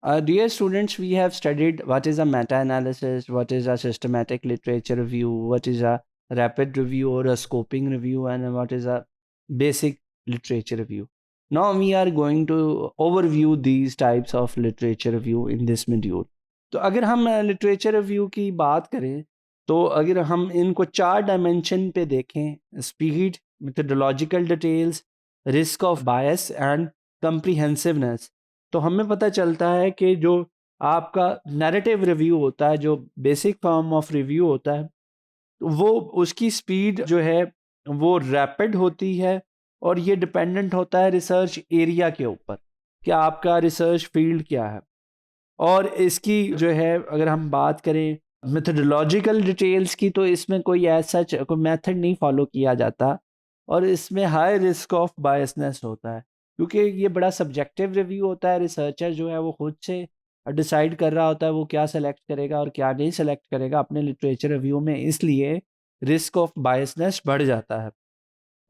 Dear students, we have studied what is a meta-analysis, what is a systematic literature review, what is a rapid review or a scoping review, and what is a basic literature review. Now we are going to overview these types of literature review in this module. तो अगर हम literature review की बात करें, तो अगर हम इनको 4 डायमेंशन पे देखें, speed, methodological details, risk of bias and comprehensiveness, तो हमें पता चलता है कि जो आपका नैरेटिव रिव्यू होता है, जो बेसिक फॉर्म ऑफ रिव्यू होता है, वो उसकी स्पीड जो है वो रैपिड होती है, और ये डिपेंडेंट होता है रिसर्च एरिया के ऊपर कि आपका रिसर्च फील्ड क्या है। और इसकी जो है अगर हम बात करें मेथोडोलॉजिकल डिटेल्स की, तो इसमें कोई ऐसा कोई मेथड नहीं फॉलो किया जाता, और इसमें हाई रिस्क ऑफ बायसनेस होता है, क्योंकि ये बड़ा सब्जेक्टिव रिव्यू होता है। रिसर्चर जो है वो खुद से डिसाइड कर रहा होता है वो क्या सेलेक्ट करेगा और क्या नहीं सेलेक्ट करेगा अपने लिटरेचर रिव्यू में, इसलिए रिस्क ऑफ बायसनेस बढ़ जाता है।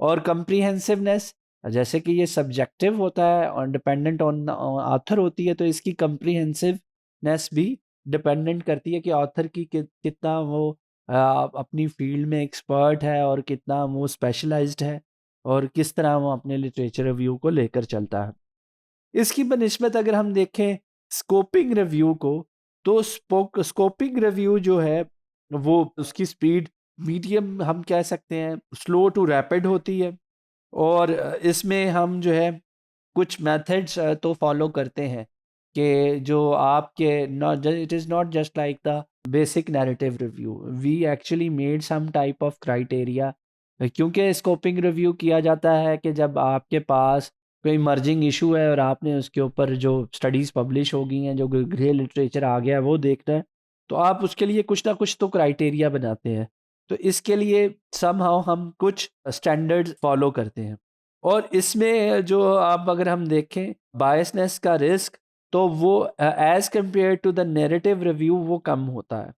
और कंप्रीहेंसिवनेस, जैसे कि ये सब्जेक्टिव होता है और डिपेंडेंट ऑन ऑथर होती है, तो इसकी कंप्रीहेंसिवनेस भी डिपेंडेंट करती है कि ऑथर की कितना वो अपनी फील्ड में एक्सपर्ट है और कितना वो स्पेशलाइज्ड है, और किस तरह वो अपने लिटरेचर रिव्यू को लेकर चलता है। इसकी बनिस्बत अगर हम देखें स्कोपिंग रिव्यू को, तो स्कोपिंग रिव्यू जो है वो उसकी स्पीड मीडियम हम कह सकते हैं, स्लो टू रैपिड होती है। और इसमें हम जो है कुछ मेथड्स तो फॉलो करते हैं कि जो आपके not, it is not just like the basic narrative review, we actually made some type of criteria. क्योंकि स्कोपिंग रिव्यू किया जाता है कि जब आपके पास कोई इमर्जिंग इशू है और आपने उसके ऊपर जो स्टडीज़ पब्लिश हो गई हैं, जो ग्रे लिटरेचर आ गया है वो देखना है, तो आप उसके लिए कुछ ना कुछ तो क्राइटेरिया बनाते हैं। तो इसके लिए समहाउ हम कुछ स्टैंडर्ड्स फॉलो करते हैं। और इसमें जो आप अगर हम देखें बायसनेस का रिस्क, तो वो as compare to the narrative review वो कम होता है।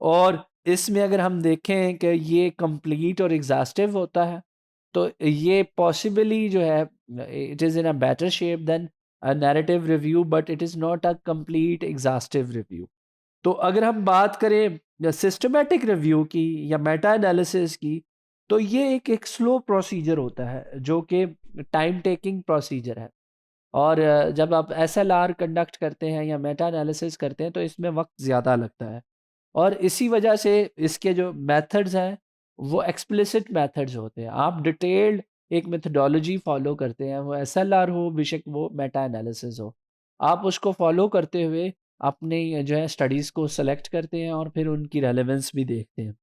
और इसमें अगर हम देखें कि ये कंप्लीट और एग्जॉस्टिव होता है, तो ये पॉसिबली जो है it is in a better shape than a narrative review, but it is not a complete exhaustive review. तो अगर हम बात करें सिस्टमैटिक रिव्यू की या मेटा एनालिसिस की, तो ये एक स्लो प्रोसीजर होता है जो कि टाइम टेकिंग प्रोसीजर है। और जब आप एसएलआर कंडक्ट करते हैं या मेटा एनालिसिस करते हैं, तो इसमें वक्त ज़्यादा लगता है। और इसी वजह से इसके जो मेथड्स हैं वो एक्सप्लिसिट मेथड्स होते हैं। आप डिटेल्ड एक मेथडोलॉजी फॉलो करते हैं, वो एसएलआर हो बेशक वो मेटा एनालिसिस हो, आप उसको फॉलो करते हुए अपने जो है स्टडीज़ को सेलेक्ट करते हैं और फिर उनकी रेलेवेंस भी देखते हैं।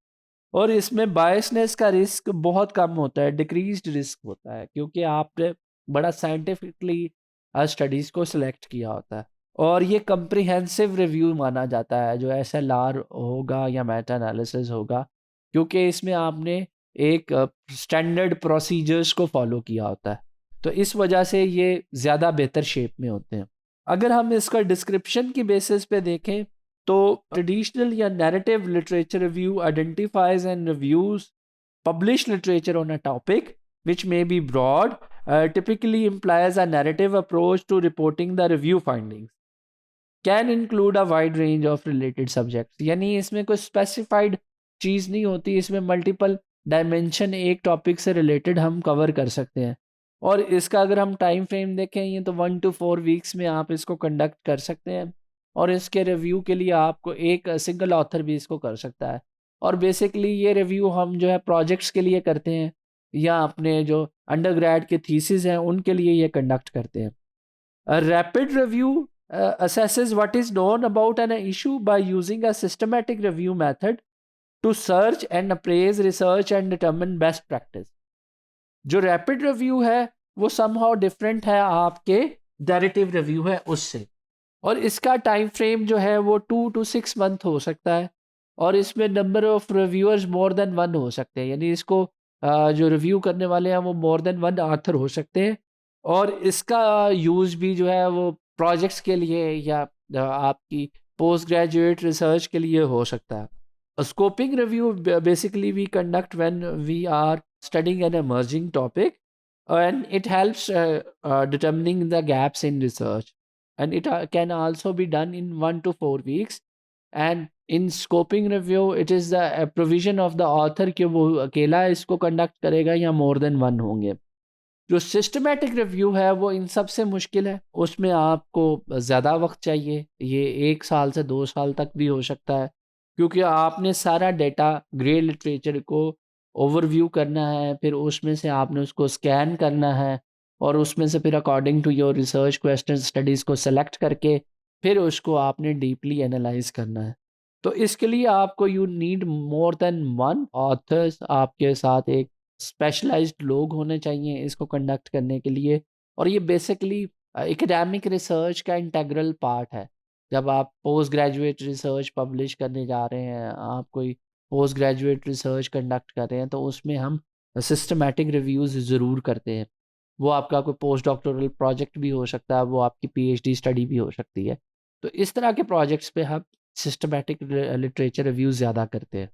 और इसमें बायसनेस का रिस्क बहुत कम होता है, डिक्रीज्ड रिस्क होता है, क्योंकि आपने बड़ा साइंटिफिकली स्टडीज़ को सिलेक्ट किया होता है। और ये कंप्रिहेंसिव रिव्यू माना जाता है जो एसएलआर होगा या मेटा एनालिसिस होगा, क्योंकि इसमें आपने एक स्टैंडर्ड प्रोसीजर्स को फॉलो किया होता है, तो इस वजह से ये ज़्यादा बेहतर शेप में होते हैं। अगर हम इसका डिस्क्रिप्शन की बेसिस पे देखें, तो ट्रेडिशनल या narrative literature review identifies and reviews published literature on a topic which may be broad, typically implies a narrative approach to reporting the review findings, can include a wide range of related subjects। यानी इसमें कोई specified चीज़ नहीं होती, इसमें multiple dimension एक topic से related हम cover कर सकते हैं। और इसका अगर हम टाइम फ्रेम देखें, ये तो 1 to 4 वीक्स में आप इसको कंडक्ट कर सकते हैं, और इसके रिव्यू के लिए आपको एक सिंगल ऑथर भी इसको कर सकता है। और बेसिकली ये रिव्यू हम जो है प्रोजेक्ट्स के लिए करते हैं, या अपने जो अंडरग्रेड के थीसिस हैं उनके लिए ये कंडक्ट करते हैं। A rapid review assesses what is known about an issue by using a systematic review method to search and appraise research and determine best practice। जो रैपिड रिव्यू है वो समहाउ डिफरेंट है आपके नैरेटिव रिव्यू है उससे, और इसका time frame जो है वो 2 to 6 मंथ हो सकता है, और इसमें number of reviewers more than one हो सकते हैं, यानी इसको जो रिव्यू करने वाले हैं वो मोर देन वन आथर हो सकते हैं। और इसका यूज़ भी जो है वो प्रोजेक्ट्स के लिए या आपकी पोस्ट ग्रेजुएट रिसर्च के लिए हो सकता है। Scoping review basically we conduct when we are studying an emerging topic, and it helps determining the gaps in research। and it can also be done in 1 to 4 weeks. And in scoping review, it is the provision of the author कि वो अकेला इसको conduct करेगा या more than one होंगे। जो systematic review है वो इन सब से मुश्किल है, उसमें आपको ज़्यादा वक्त चाहिए, ये 1 साल से 2 साल तक भी हो सकता है, क्योंकि आपने सारा डेटा ग्रे लिटरेचर को ओवरव्यू करना है, फिर उसमें से आपने उसको स्कैन करना है, और उसमें से फिर according to your research question studies को सेलेक्ट करके फिर उसको आपने डीपली एनालाइज करना है। तो इसके लिए आपको you need more than one authors, आपके साथ एक स्पेशलाइज्ड लोग होने चाहिए इसको कंडक्ट करने के लिए। और ये बेसिकली एकेडमिक रिसर्च का इंटेग्रल पार्ट है। जब आप पोस्ट ग्रेजुएट रिसर्च पब्लिश करने जा रहे हैं, आप कोई पोस्ट ग्रेजुएट रिसर्च कंडक्ट कर रहे हैं, तो उसमें हम सिस्टमैटिक रिव्यूज़ ज़रूर करते हैं। वो आपका कोई पोस्ट डॉक्टोरल प्रोजेक्ट भी हो सकता है, वो आपकी पीएचडी स्टडी भी हो सकती है। तो इस तरह के प्रोजेक्ट्स पे हम सिस्टमैटिक लिटरेचर रिव्यूज़ ज़्यादा करते हैं।